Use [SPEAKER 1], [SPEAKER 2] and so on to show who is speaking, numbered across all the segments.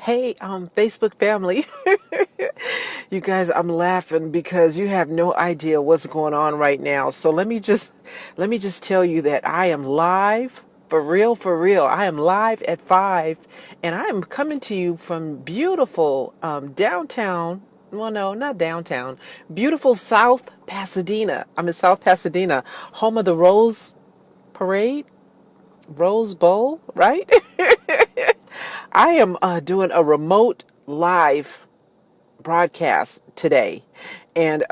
[SPEAKER 1] Hey, Facebook family. You guys, I'm laughing because you have no idea what's going on right now. So let me just tell you that I am live for real, for real. I am live at 5 and I am coming to you from beautiful downtown. Well, no, not downtown. Beautiful South Pasadena. I'm in South Pasadena, home of the Rose Bowl, right? I am doing a remote live broadcast today, and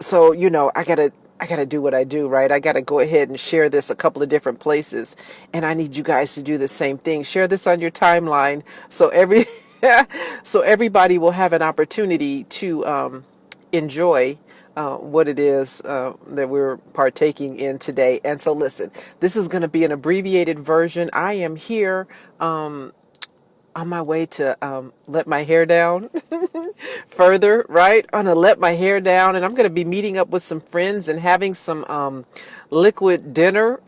[SPEAKER 1] so I gotta do what I do, right? I gotta go ahead and share this a couple of different places, and I need you guys to do the same thing. Share this on your timeline so so everybody will have an opportunity to enjoy what it is that we're partaking in today. And so, listen, this is going to be an abbreviated version. I am here on my way to let my hair down further, right? I'm going to let my hair down, and I'm going to be meeting up with some friends and having some liquid dinner.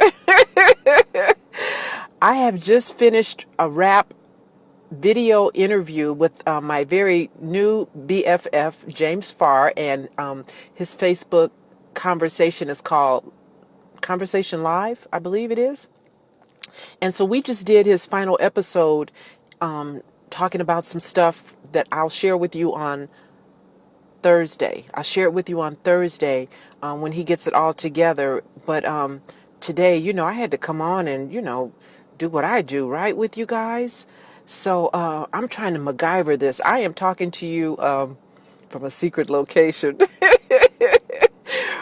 [SPEAKER 1] I have just finished a wrap video interview with my very new BFF, James Farr, and his Facebook conversation is called Conversation Live, I believe it is. And so we just did his final episode talking about some stuff that I'll share with you on Thursday. I'll share it with you on Thursday when he gets it all together. But today, I had to come on and, do what I do, right, with you guys. So I'm trying to MacGyver this. I am talking to you from a secret location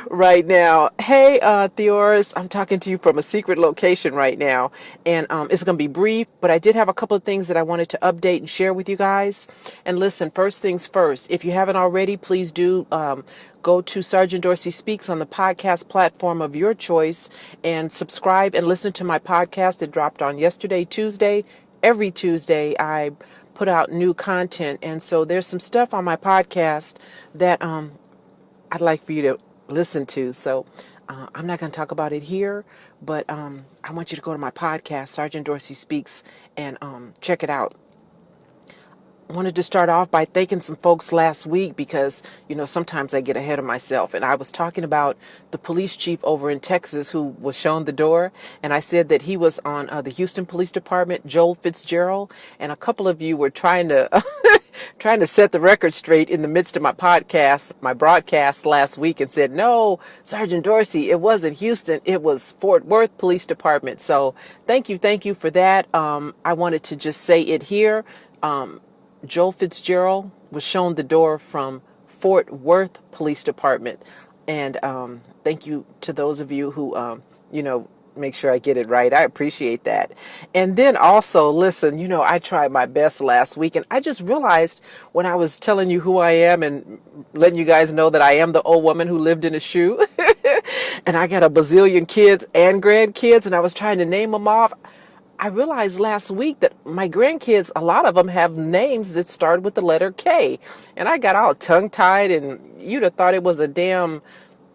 [SPEAKER 1] right now. Hey, Theoris, I'm talking to you from a secret location right now, and it's going to be brief, but I did have a couple of things that I wanted to update and share with you guys. And listen, first things first, if you haven't already, please do go to Sergeant Dorsey Speaks on the podcast platform of your choice and subscribe and listen to my podcast that dropped on yesterday, Tuesday. Every Tuesday, I put out new content, and so there's some stuff on my podcast that I'd like for you to listen to. So I'm not going to talk about it here, but I want you to go to my podcast, Sergeant Dorsey Speaks, and check it out. I wanted to start off by thanking some folks last week because, sometimes I get ahead of myself. And I was talking about the police chief over in Texas who was shown the door. And I said that he was on the Houston Police Department, Joel Fitzgerald. And a couple of you were trying to trying to set the record straight in the midst of my broadcast last week, and said, no, Sergeant Dorsey, it wasn't Houston. It was Fort Worth Police Department. So thank you for that. I wanted to just say it here. Joel Fitzgerald was shown the door from Fort Worth Police Department. And thank you to those of you who, make sure I get it right. I appreciate that. And then also, listen, I tried my best last week, and I just realized when I was telling you who I am and letting you guys know that I am the old woman who lived in a shoe, and I got a bazillion kids and grandkids, and I was trying to name them off. I realized last week that my grandkids, a lot of them have names that start with the letter K. And I got all tongue-tied, and you'd have thought it was a damn,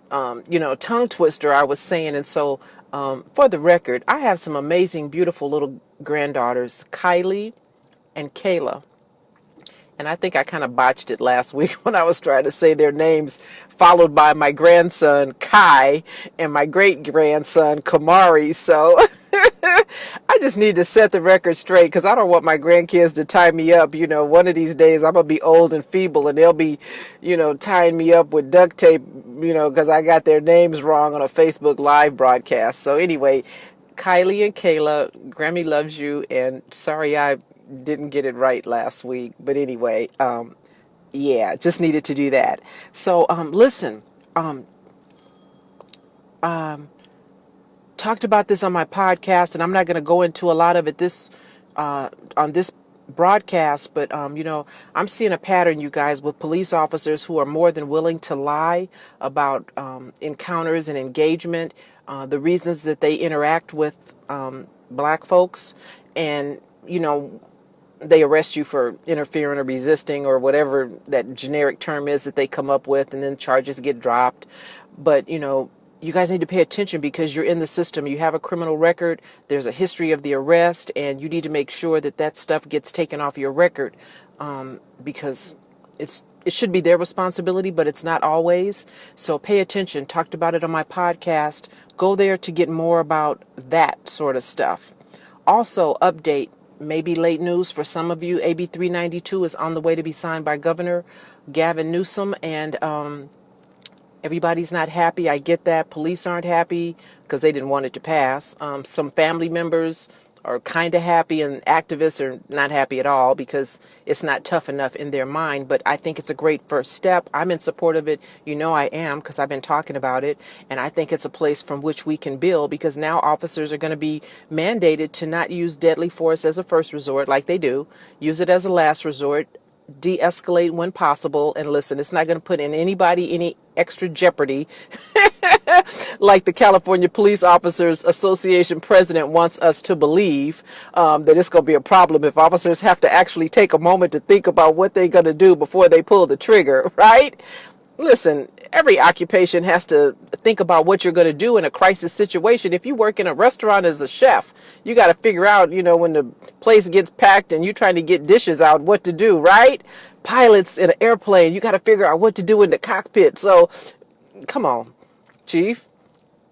[SPEAKER 1] tongue twister I was saying. And so, for the record, I have some amazing, beautiful little granddaughters, Kylie and Kayla. And I think I kind of botched it last week when I was trying to say their names, followed by my grandson, Kai, and my great-grandson, Kamari. So I just need to set the record straight because I don't want my grandkids to tie me up. One of these days I'm going to be old and feeble, and they'll be, tying me up with duct tape, because I got their names wrong on a Facebook Live broadcast. So anyway, Kylie and Kayla, Grammy loves you, and sorry I didn't get it right last week, but anyway, just needed to do that. So listen, talked about this on my podcast, and I'm not going to go into a lot of it on this broadcast, but I'm seeing a pattern, you guys, with police officers who are more than willing to lie about encounters and engagement, the reasons that they interact with black folks, and they arrest you for interfering or resisting or whatever that generic term is that they come up with, and then charges get dropped. But you guys need to pay attention because you're in the system. You have a criminal record. There's a history of the arrest, and you need to make sure that that stuff gets taken off your record, because it should be their responsibility, but it's not always. So pay attention. Talked about it on my podcast. Go there to get more about that sort of stuff. Also, update, maybe late news for some of you. AB 392 is on the way to be signed by Governor Gavin Newsom, and everybody's not happy. I get that. Police aren't happy because they didn't want it to pass. Some family members are kind of happy, and activists are not happy at all because it's not tough enough in their mind. But I think it's a great first step. I'm in support of it. You know I am, because I've been talking about it. And I think it's a place from which we can build, because now officers are going to be mandated to not use deadly force as a first resort like they do. Use it as a last resort. De-escalate when possible. And listen, it's not going to put in anybody any extra jeopardy like the California Police Officers Association president wants us to believe, that it's going to be a problem if officers have to actually take a moment to think about what they're going to do before they pull the trigger, right? Listen, every occupation has to think about what you're going to do in a crisis situation. If you work in a restaurant as a chef, you got to figure out, when the place gets packed and you're trying to get dishes out, what to do, right? Pilots in an airplane, you got to figure out what to do in the cockpit. So, come on, Chief.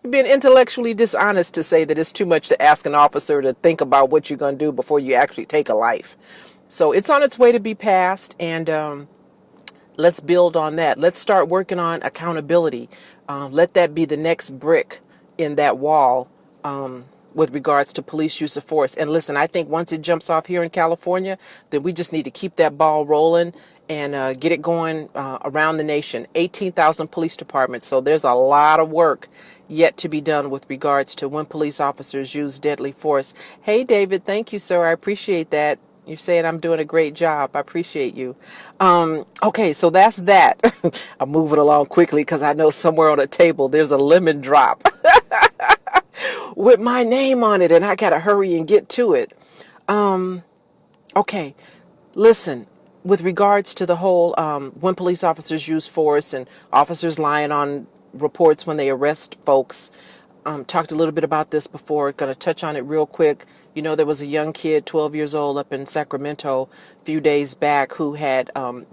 [SPEAKER 1] You're being intellectually dishonest to say that it's too much to ask an officer to think about what you're going to do before you actually take a life. So it's on its way to be passed, and let's build on that. Let's start working on accountability. Let that be the next brick in that wall, with regards to police use of force. And listen, I think once it jumps off here in California, then we just need to keep that ball rolling and get it going around the nation. 18,000 police departments. So there's a lot of work yet to be done with regards to when police officers use deadly force. Hey, David, thank you, sir. I appreciate that. You're saying I'm doing a great job. I appreciate you. Okay, so that's that. I'm moving along quickly because I know somewhere on the table there's a lemon drop with my name on it, and I got to hurry and get to it. Okay, listen, with regards to the whole when police officers use force and officers lying on reports when they arrest folks, talked a little bit about this before. Going to touch on it real quick. There was a young kid, 12 years old, up in Sacramento a few days back who had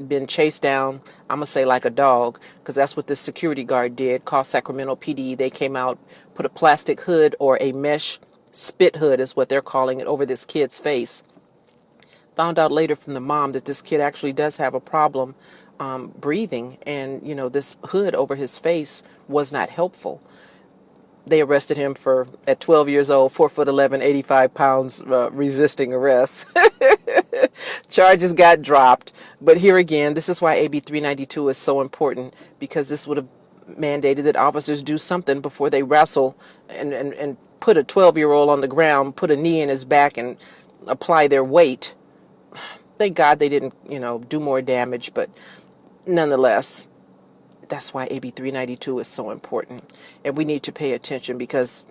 [SPEAKER 1] been chased down, I'm going to say like a dog, because that's what the security guard did, called Sacramento PD. They came out, put a plastic hood, or a mesh spit hood is what they're calling it, over this kid's face. Found out later from the mom that this kid actually does have a problem breathing, and, this hood over his face was not helpful. They arrested him at 12 years old, 4'11", 85 pounds, resisting arrest. Charges got dropped. But here again, this is why AB 392 is so important, because this would have mandated that officers do something before they wrestle and put a 12-year-old on the ground, put a knee in his back, and apply their weight. Thank God they didn't, do more damage, but nonetheless, that's why AB 392 is so important. And we need to pay attention because,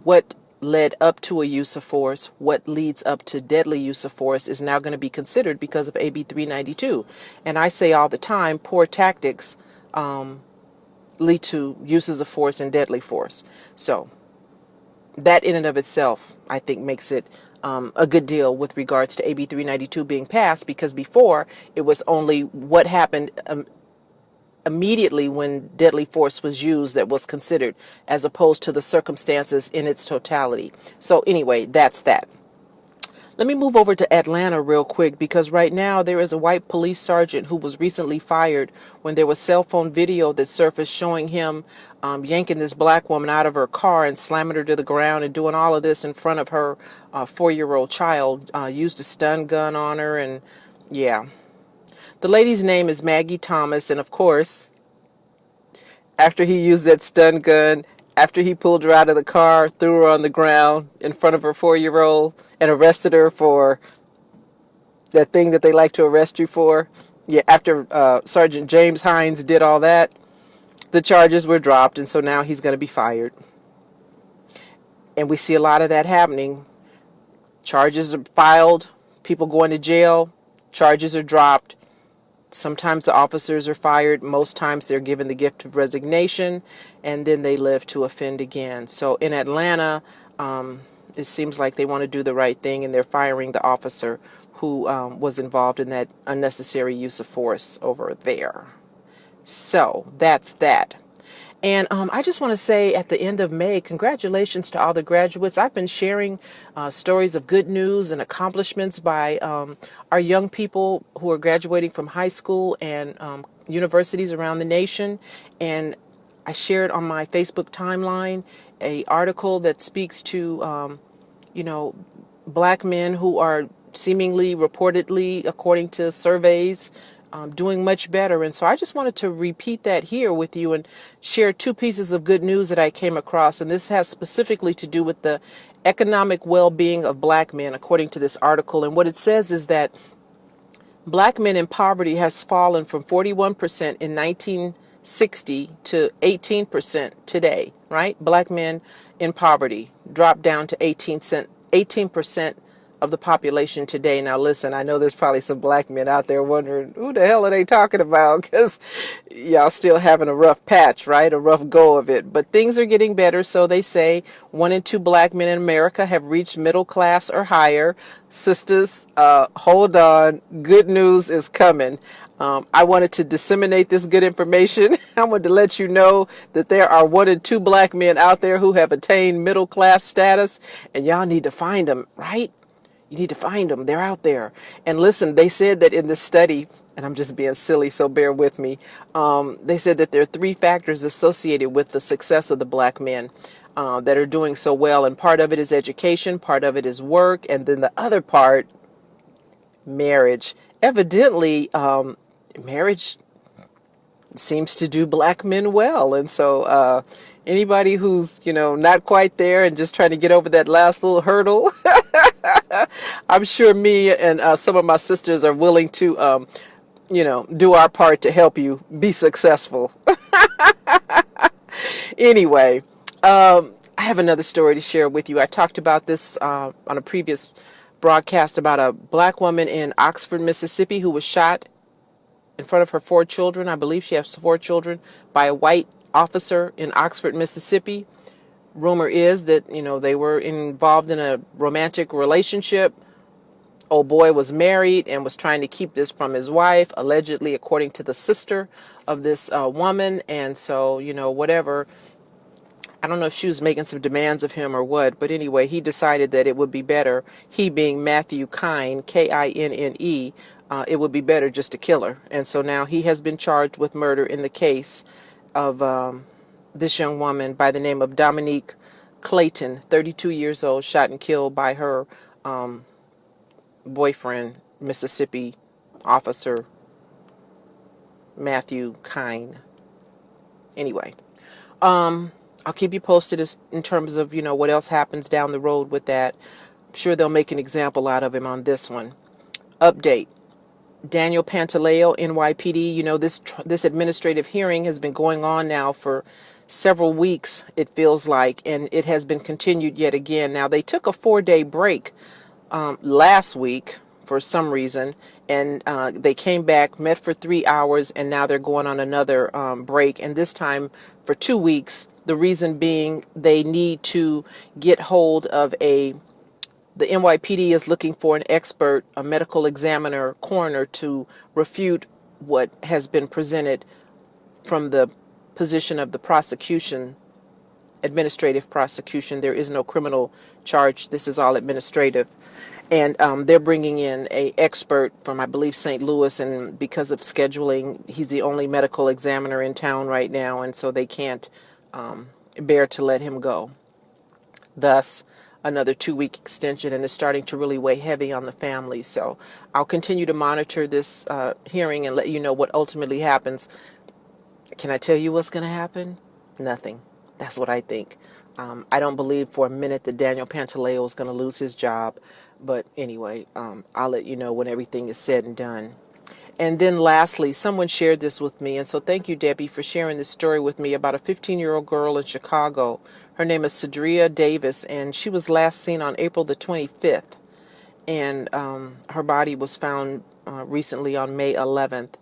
[SPEAKER 1] what led up to a use of force, what leads up to deadly use of force is now going to be considered because of AB 392. And I say all the time, poor tactics lead to uses of force and deadly force. So that in and of itself, I think, makes it a good deal with regards to AB 392 being passed, because before it was only what happened immediately when deadly force was used that was considered, as opposed to the circumstances in its totality. So anyway, that's that. Let me move over to Atlanta real quick, because right now there is a white police sergeant who was recently fired when there was cell phone video that surfaced showing him yanking this black woman out of her car and slamming her to the ground and doing all of this in front of her 4-year-old child. Used a stun gun on her, and yeah. The lady's name is Maggie Thomas, and of course, after he used that stun gun, after he pulled her out of the car, threw her on the ground in front of her 4-year-old and arrested her for that thing that they like to arrest you for. Yeah, after Sergeant James Hines did all that, the charges were dropped, and so now he's going to be fired. And we see a lot of that happening. Charges are filed, people going to jail, charges are dropped, Sometimes the officers are fired. Most times they're given the gift of resignation, and then they live to offend again. So in Atlanta, it seems like they want to do the right thing, and they're firing the officer who was involved in that unnecessary use of force over there. So that's that. And I just want to say at the end of May, congratulations to all the graduates. I've been sharing stories of good news and accomplishments by our young people who are graduating from high school and universities around the nation. And I shared on my Facebook timeline a article that speaks to, black men who are seemingly, reportedly, according to surveys, doing much better. And so I just wanted to repeat that here with you and share two pieces of good news that I came across. And this has specifically to do with the economic well-being of black men, according to this article. And what it says is that black men in poverty has fallen from 41% in 1960 to 18% today, right? Black men in poverty dropped down to 18% of the population today. Now, listen, I know there's probably some black men out there wondering, who the hell are they talking about? Because y'all still having a rough patch, right? A rough go of it. But things are getting better. So they say 1 in 2 black men in America have reached middle class or higher. Sisters, hold on. Good news is coming. I wanted to disseminate this good information. I wanted to let you know that there are 1 in 2 black men out there who have attained middle class status, and y'all need to find them, right? You need to find them. They're out there. And listen, they said that in this study, and I'm just being silly, so bear with me. They said that there are 3 factors associated with the success of the black men that are doing so well. And part of it is education, part of it is work, and then the other part, marriage. Evidently, marriage seems to do black men well. And so anybody who's, not quite there and just trying to get over that last little hurdle, I'm sure me and some of my sisters are willing to, do our part to help you be successful. Anyway, I have another story to share with you. I talked about this on a previous broadcast about a black woman in Oxford, Mississippi, who was shot in front of her 4 children. I believe she has 4 children by a white officer in Oxford, Mississippi. Rumor is that, they were involved in a romantic relationship. Old boy was married and was trying to keep this from his wife, allegedly, according to the sister of this woman. And so, whatever. I don't know if she was making some demands of him or what, but anyway, he decided that it would be better, he being Matthew Kine, Kinne, it would be better just to kill her. And so now he has been charged with murder in the case of this young woman by the name of Dominique Clayton, 32 years old, shot and killed by her boyfriend, Mississippi officer Matthew Kine. Anyway, I'll keep you posted in terms of, what else happens down the road with that. I'm sure they'll make an example out of him on this one. Update. Daniel Pantaleo, NYPD, this administrative hearing has been going on now for several weeks, it feels like, and it has been continued yet again. Now, they took a 4-day break last week for some reason, and they came back, met for 3 hours, and now they're going on another break, and this time for 2 weeks. The reason being they need to get hold of the NYPD is looking for an expert, a medical examiner, coroner, to refute what has been presented from the position of the prosecution, administrative prosecution. There is no criminal charge. This is all administrative. And they're bringing in a expert from, I believe, St. Louis, and because of scheduling, he's the only medical examiner in town right now, and so they can't bear to let him go. Thus, another 2-week extension, and it's starting to really weigh heavy on the family. So I'll continue to monitor this hearing and let you know what ultimately happens. Can I tell you what's going to happen? Nothing. That's what I think. I don't believe for a minute that Daniel Pantaleo is going to lose his job. But anyway, I'll let you know when everything is said and done. And then lastly, someone shared this with me. And so thank you, Debbie, for sharing this story with me about a 15-year-old girl in Chicago. Her name is Cedria Davis, and she was last seen on April the 25th. And her body was found recently on May 11th.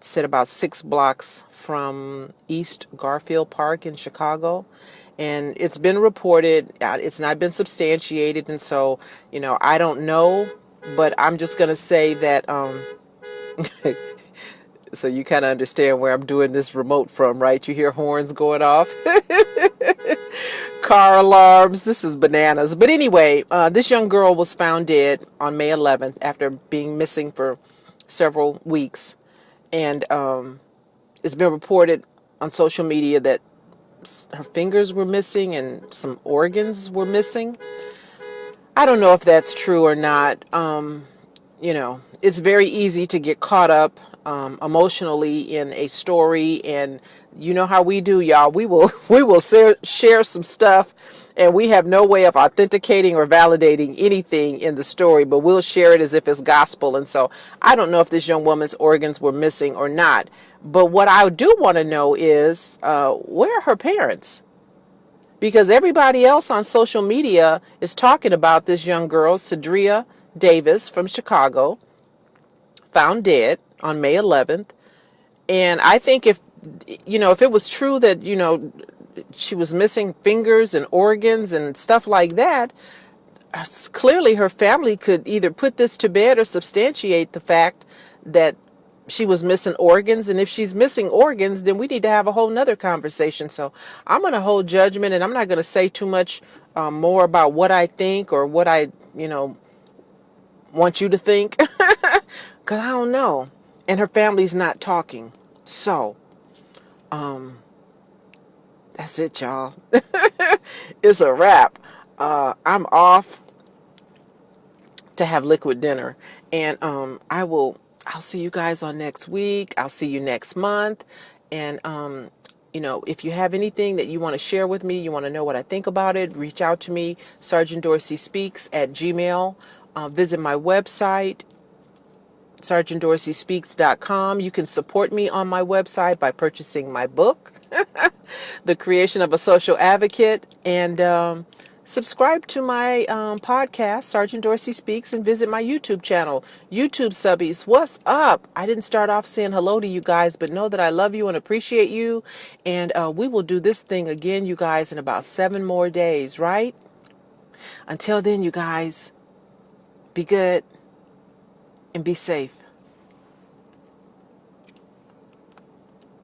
[SPEAKER 1] sit about 6 blocks from East Garfield Park in Chicago. And it's been reported, it's not been substantiated. And so, I don't know, but I'm just going to say that, so you kind of understand where I'm doing this remote from, right? You hear horns going off, car alarms. This is bananas. But anyway, this young girl was found dead on May 11th after being missing for several weeks. And it's been reported on social media that her fingers were missing and some organs were missing. I don't know if that's true or not. It's very easy to get caught up emotionally in a story, and you know how we do, y'all. We will share some stuff, and we have no way of authenticating or validating anything in the story, but we'll share it as if it's gospel. And so I don't know if this young woman's organs were missing or not. But what I do want to know is where are her parents? Because everybody else on social media is talking about this young girl, Cedria Davis from Chicago, found dead on May 11th. And I think if it was true that, she was missing fingers and organs and stuff like that, clearly her family could either put this to bed or substantiate the fact that she was missing organs. And if she's missing organs, then we need to have a whole nother conversation. So I'm going to hold judgment, and I'm not going to say too much more about what I think or what I, want you to think, because I don't know. And her family's not talking. So, that's it, y'all. It's a wrap. I'm off to have liquid dinner, and I'll see you guys on next week. I'll see you next month. And, if you have anything that you want to share with me, you want to know what I think about it, reach out to me, sergeantdorseyspeaks@gmail. Visit my website, sergeantdorseyspeaks.com. You can support me on my website by purchasing my book, The Creation of a Social Advocate, and subscribe to my podcast, Sergeant Dorsey Speaks, and visit my YouTube channel. YouTube subbies, what's up? I didn't start off saying hello to you guys, but know that I love you and appreciate you. And we will do this thing again, you guys, in about 7 more days, right? Until then, you guys, be good and be safe.